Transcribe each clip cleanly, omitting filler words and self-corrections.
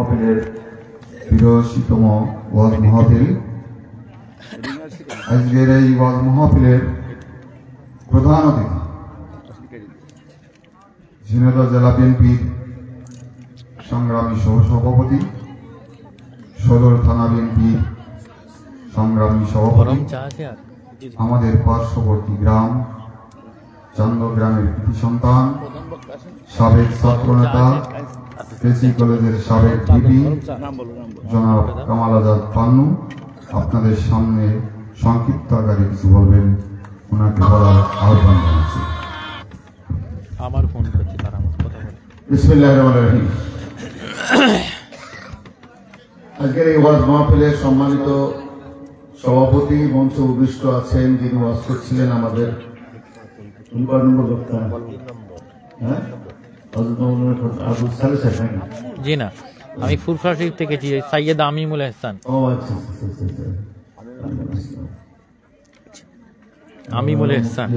মাহফিলের ৮২তম ওয়াজ মাহফিল। আজকের এই ওয়াজ মাহফিলের প্রধান অতিথি ঝিনাইদহ জেলা বিএনপির সংগ্রামী সহসভাপতি, সদর থানা বিএনপির সংগ্রামী সভাপতি, আমাদের পার্শ্ববর্তী গ্রাম চান্দগ্রামের কৃতি সন্তান, সাবেক ছাত্রনেতা, কেসি কলেজের সাবেক ভিপি জনাব কামাল আজাদ পান্নু আপনাদের সামনে সংক্ষিপ্ত আকারে কিছু বলবেন, ওনাকে বলার আহ্বান জানাচ্ছি। আমার ফোন করছে তারা আমার কথা বলে। বিসমিল্লাহির রহমানির রহিম। আজকের এই ওয়াজ মাহফিলের সম্মানিত সভাপতি মঞ্চে উপবিষ্ট আছেন, যিনি ওয়াজ করছিলেন আমাদের জি না, আমি ফুরফুরা শরীফ থেকে সৈয়দ আমিমুল এহসান। আমিমুল এহসান।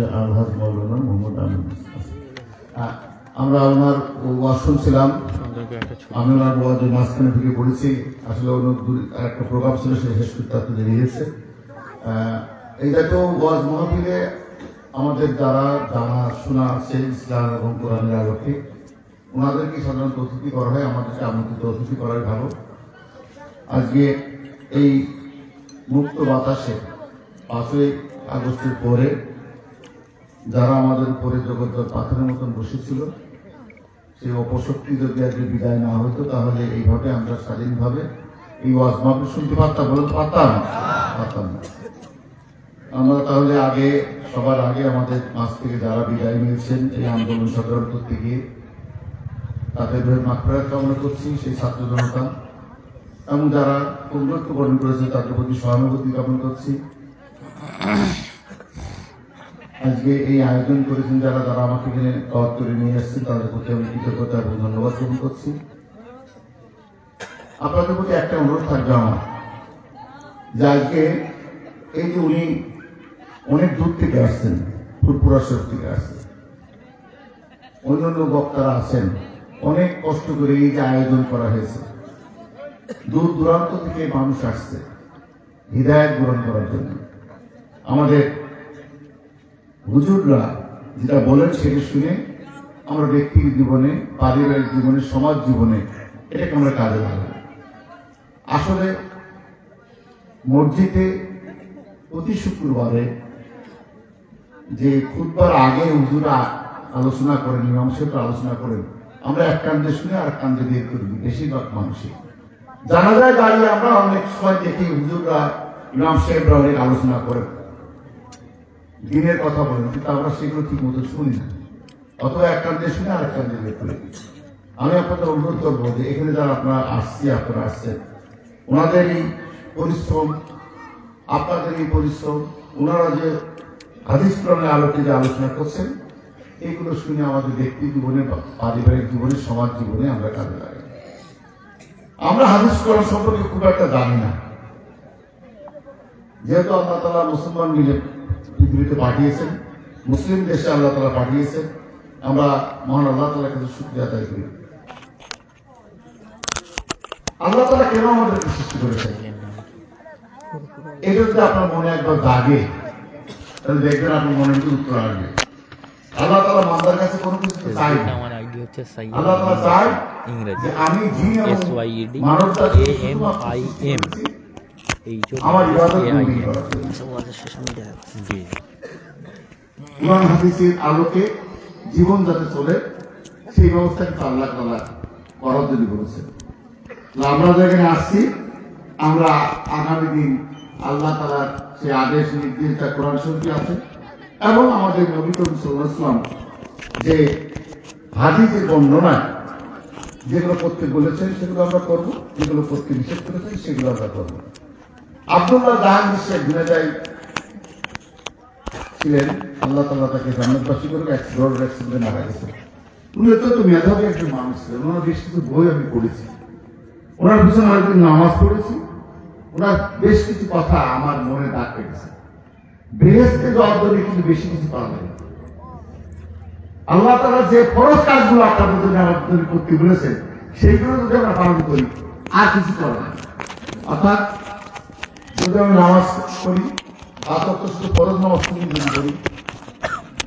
আমরা ওনার ওয়াজ শুনছিলাম, আমি ওনার ওয়াজের মাঝখানে থেকে পড়েছি। আসলে একটা প্রোগ্রাম ছিল, সেটা শেষ করতে এত দেরি হয়েছে। এইটা তো ওয়াজ মাহফিলে আমাদের যারা জানাশোনা আছে ইসলাম এবং কোরআনের আলোকে, ওনাদেরকে সাধারণত অতিথি করা হয়, আমাদেরকে আমন্ত্রিত অতিথি করাই ভালো। আজকে এই মুক্ত বাতাসে ৫ই আগস্টের পরে যারা আমাদের উপরে জগৎ পাথরের মতন বসেছিল, সেই অপশক্তি যদি আজকে বিদায় না হতো, তাহলে এইভাবে আমরা স্বাধীনভাবে এই ওয়াজ মাহফিল শুনতে পারতাম, বলতে পারতাম না। আমরা তাহলে সবার আগে আমাদের মাঝ থেকে যারা বিদায় নিয়েছেন এই আন্দোলন সংগ্রাম করতে গিয়ে, তাদের মাগফিরাত কামনা করছি। সেই ছাত্র জনতা এবং যারা মৃত্যুবরণ করেছে তাদের প্রতি সহানুভূতি জ্ঞাপন করছি। আজকে এই আয়োজন করেছেন যারা আমাকে এখানে দাওয়াত করে নিয়ে আসছেন, তাদের প্রতি আমি কৃতজ্ঞতা এবং ধন্যবাদ জ্ঞাপন করছি। আপনাদের প্রতি একটা অনুরোধ থাকবে আমার, যে আজকে এই যে উনি অনেক দূর থেকে আসছেন, ফুরফুরা শরীফ থেকে আসছেন, অন্যান্য বক্তারা আছেন, অনেক কষ্ট করে এই যে আয়োজন করা হয়েছে, দূর দূরান্ত থেকে মানুষ আসছে হিদায়াত গ্রহণ করার জন্য। আমাদের হুজুররা যেটা বলেন সেটা শুনে আমরা ব্যক্তির জীবনে, পারিবারিক জীবনে, সমাজ জীবনে এটাকে আমরা কাজে লাগাবো। আসলে মসজিদে প্রতি শুক্রবারে যে খুতবার আগে হুজুরা আলোচনা করেন, ইমাম সাহেব আলোচনা করেন, আমরা এক কান্দে শুনে আর কান্দে বের করি বেশিরভাগ মানুষই। জানা যায় দাঁড়িয়ে আমরা অনেক সময় দেখি হুজুররা, ইমাম সাহেবরা অনেক আলোচনা করেন, দিনের কথা বলেন, কিন্তু আমরা সেগুলো ঠিক মতো শুনি না, অথবা এক কান্দে শুনে আর এক কান্দে বের করি। আমি আপনাদের অনুরোধ করবো যে এখানে যারা আপনারা আসছেন, ওনাদের এই পরিশ্রম, আপনাদের এই পরিশ্রম, ওনারা যে হাদিস কোরআনের আলোকে যে আলোচনা করছেন, এইগুলো শুনে আমাদের ব্যক্তি জীবনে, পারিবারিক জীবনে, সমাজ জীবনে আমরা কাজে লাগাই। আমরা হাদিস কোরআন সম্পর্কে খুব একটা জানি না, যেহেতু আল্লাহ তাআলা মুসলমান মিলে পৃথিবীতে পাঠিয়েছেন, মুসলিম দেশে আল্লাহ তাআলা পাঠিয়েছেন, আমরা মহান আল্লাহ তাআলার কাছে শুকরিয়া আদায় করি। আল্লাহ তাআলা কেন আমাদেরকে সৃষ্টি করেছেন, এটা যদি আপনার মনে একবার জাগে, তাহলে দেখবেন আপনার মনের মধ্যে উত্তর আসবে। আল্লাহ তাআলা বান্দার কাছে কোনো কিছু চাই না, আল্লাহ তাআলা চায় যে আমি জিন এবং মানবতাকে আমার ইবাদত করার জন্য। কোরআন হাদিসের আলোকে জীবন যাতে চলে, সেই ব্যবস্থা কিন্তু আল্লাহ তাআলা করার জন্য বলেছেন। আমরা যেখানে আসছি, আমরা আগামী দিন আল্লাহ তাআলার সেই আদেশ নির্দেশ যা কোরআন শরীফে আছে এবং আমাদের নবী করিম সাল্লাল্লাহু আলাইহি ওয়াসাল্লাম যে হাদিসের বর্ণনা যেগুলো করতে বলেছেন সেগুলো আমরা করব, যেগুলো করতে নিষেধ করেছেন সেগুলো আমরা করব। আব্দুল্লাহ জাহাঙ্গীর শেখ ঝিনাইদহ ছিলেন, আল্লাহ তাআলা তাকে জান্নাতবাসী করুক, রোড অ্যাক্সিডেন্টে মারা গেছে। উনি অত্যন্ত মেধাবী একজন মানুষ ছিলেন, ওনার বেশ কিছু বই আমি পড়েছি, ওনার পিছনে অনেকদিন নামাজ পড়েছি, ওনার বেশ কিছু কথা আমার মনে দাগ কেটেছে। বেহেশতে যাওয়ার জন্য কিন্তু বেশি কিছু পাওয়া যায়। আল্লাহ তাআলা যে ফরজ কাজগুলো আপনাদের জন্য আমাদের করতে বলেছেন, সেইগুলো যদি আমরা পালন করি, আর কিছু করে না। অর্থাৎ যদি আমি নামাজ করি, আতক শুধু ফরজ নামাজ যদি করি,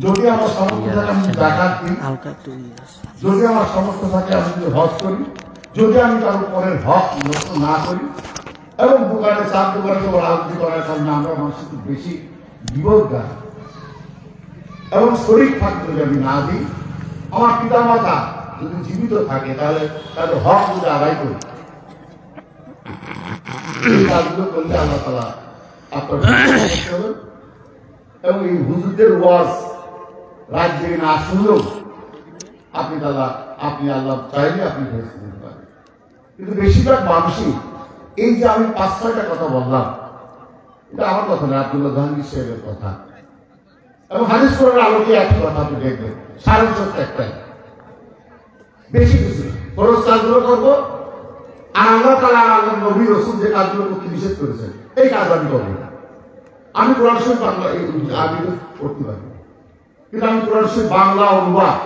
যদি আমার সামর্থ্য থাকে আমি জাকাত দিই, যদি আমার সামর্থ্য থাকে আমি যদি হজ করি, যদি আমি কারো পরের হক নষ্ট না করি, এবং দোকানে চার দোকানে রাজনীতি করার কারণে আমরা মানুষ একটু বেশি বিপদগার, এবং শরীর থাকতে যদি আমি না দিই, আমার পিতা মাতা যদি জীবিত থাকে তাহলে তাদের হক যদি আদায় করি, এই কাজগুলো করলে আল্লাহ তাআলা আপনার এবং এই হুজুরদের ওয়াজ রাজ্যে না শুনলেও আপনি আল্লাহ চাইলে আপনি ফেরত দিতে পারেন। কিন্তু বেশিরভাগ মানুষই এই যে আমি 5-6টা কথা বললাম, এটা আমার কথা না, আব্দুল্লাহ জাহাঙ্গীর সাহেবের কথা, এবং হাদিস কোরআনের আলোকে একই কথা আপনি দেখবেন, সারাংশ একটাই, বেশি কিছু খরচ কাজগুলো করবো, আর আল্লাহ তাআলা আল্লাহ নবী রাসূল যে কাজগুলো করতে নিষেধ করেছেন এই কাজ আমি করবো না। আমি কোরআন শরীফ বাংলা আমি করতে পারি, কিন্তু আমি কোরআন শরীফ বাংলা অনুবাদ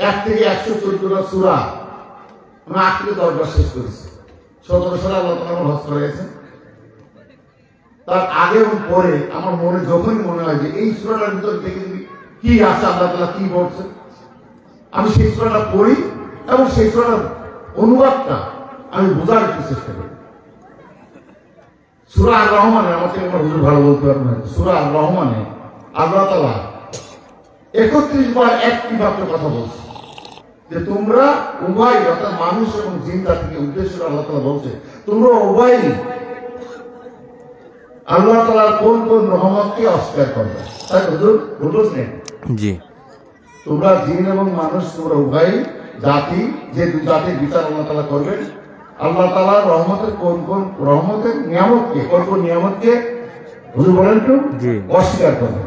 1 থেকে 114টা সূরা আমি 8 থেকে 10 বার শেষ করেছি। 17 সালে আল্লাহ তাআলা আমার হজ করেছেন। তার আগে এবং পরে আমার মনে যখনই মনে হয় যে এই সূরাটার ভিতরে দেখে যদি কি আছে, আল্লাহ তাআলা কি বলছেন, আমি সেই সূরাটা পড়ি এবং সেই সূরাটার অনুবাদটা আমি বোঝার একটু চেষ্টা করি। সূরা আর রহমানে, আমাকে আমার হুজুর ভালো বলতে পারবেন না, সূরা আর রহমানে আল্লাহ তাআলা 31 বার একটি মাত্র কথা বলছে যে তোমরা উভয়, অর্থাৎ মানুষ এবং জিন জাতিকে উদ্দেশ্য করে আল্লাহ তাআলা বলছে তোমরা উভয় আল্লাহ তাআলার কোন কোন রহমতকে অস্বীকার করবে। তাই হুজুর বলছেন জি, তোমরা জিন এবং মানুষ তোমরা উভয় জাতি, যে দুই জাতির বিচার আল্লাহ তাআলা করবেন, আল্লাহ তাআলার রহমতের কোন কোন রহমতের নিয়ামতকে, কোন কোন নিয়ামতকে হুজুর বলেন তো অস্বীকার করবে।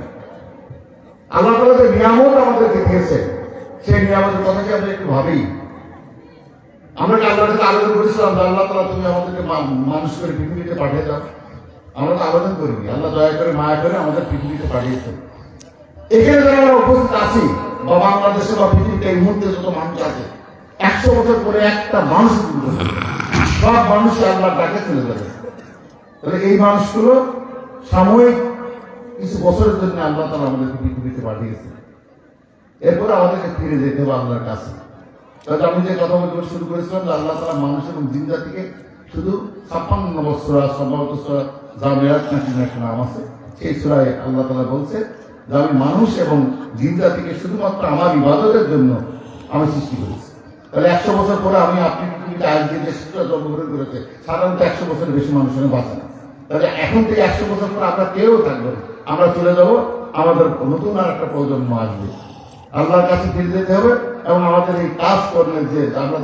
আল্লাহ তাআলা যে নিয়ামত আমাদেরকে দিয়েছে সেই নিয়ামতের কথা কি আমরা একটু ভাবি? আমরা কি আল্লাহর কাছে আবেদন করেছিলাম যে আল্লাহ তাআলা তুমি আমাদেরকে মানুষ করে পৃথিবীতে পাঠিয়ে দাও? আমরা তো আবেদন করিনি। আল্লাহ দয়া করে মায়া করে আমাদের পৃথিবীতে পাঠিয়েছেন। এখানে যারা আমরা উপস্থিত আছি বা বাংলাদেশে বা পৃথিবীতে এই মুহূর্তে যত মানুষ আছে, 100 বছর পরে একটা মানুষ, সব মানুষই আল্লাহর ডাকে চলে যাবে। তাহলে এই মানুষগুলো সাময়িক কিছু বছরের জন্য আল্লাহ তাআলা আমাদেরকে পৃথিবীতে পাঠিয়েছে, এরপরে আমাদেরকে ফিরে যেতে হবে আল্লাহর কাছে। তাহলে আমি যে কথা বলতে শুরু করেছিলাম যে আল্লাহ তাআলা মানুষ এবং জিন জাতিকে শুধু 56 নম্বর সূরা, সম্ভবত সূরা জামিয়াত নাকি একটা নাম আছে, সেই সূরায় আল্লাহ তাআলা বলছে যে আমি মানুষ এবং জিন জাতিকে শুধুমাত্র আমার ইবাদতের জন্য আমি সৃষ্টি করেছি। তাহলে 100 বছর পরে আমি আপনি পৃথিবীতে আজ যে শিশুরা জন্মগ্রহণ করেছে সাধারণত 100 বছরের বেশি মানুষের বাঁচে না। তাহলে এখন থেকে 100 বছর পরে আমরা কেউ থাকবো না, আমরা চলে যাব, আমাদের নতুন আর একটা প্রজন্ম আসবে। আল্লাহর কাছে ফিরে যেতে হবে এবং আমাদের এই কাজ করলে যে আমরা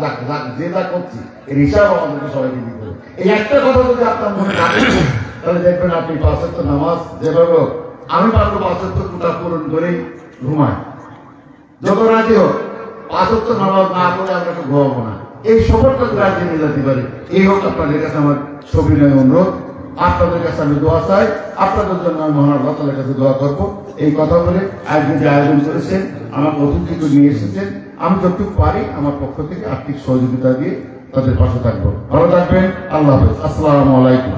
যে যা করছি এর হিসাব আমাদেরকে সবাইকে দিতে হবে। এই একটা কথা যদি আপনার মনে রাখেন তাহলে দেখবেন আপনি 5 ওয়াক্ত নামাজ যেভাবে আমি পারবো 5 ওয়াক্ত কোটা পূরণ করেই ঘুমাই, যত রাজি হোক 5 ওয়াক্ত নামাজ না পড়ে আমরা একটু ঘুমাবো না, এই সফরটা রাজ্যে নিয়ে যেতে পারি। এই হোক আপনাদের কাছে আমার সবিনয় অনুরোধ। আপনাদের কাছে আমি দোয়া চাই, আপনাদের জন্য আমি মহান আল্লাহ তাআলার কাছে দোয়া করবো। এই কথা বলে আজকে যে আয়োজন করেছেন, আমার অতিথিকে নিয়ে এসেছেন, আমি যতটুকু পারি আমার পক্ষ থেকে আর্থিক সহযোগিতা দিয়ে তাদের পাশে থাকবো। ভালো থাকবেন, আল্লাহ হাফেজ, আসসালামু আলাইকুম।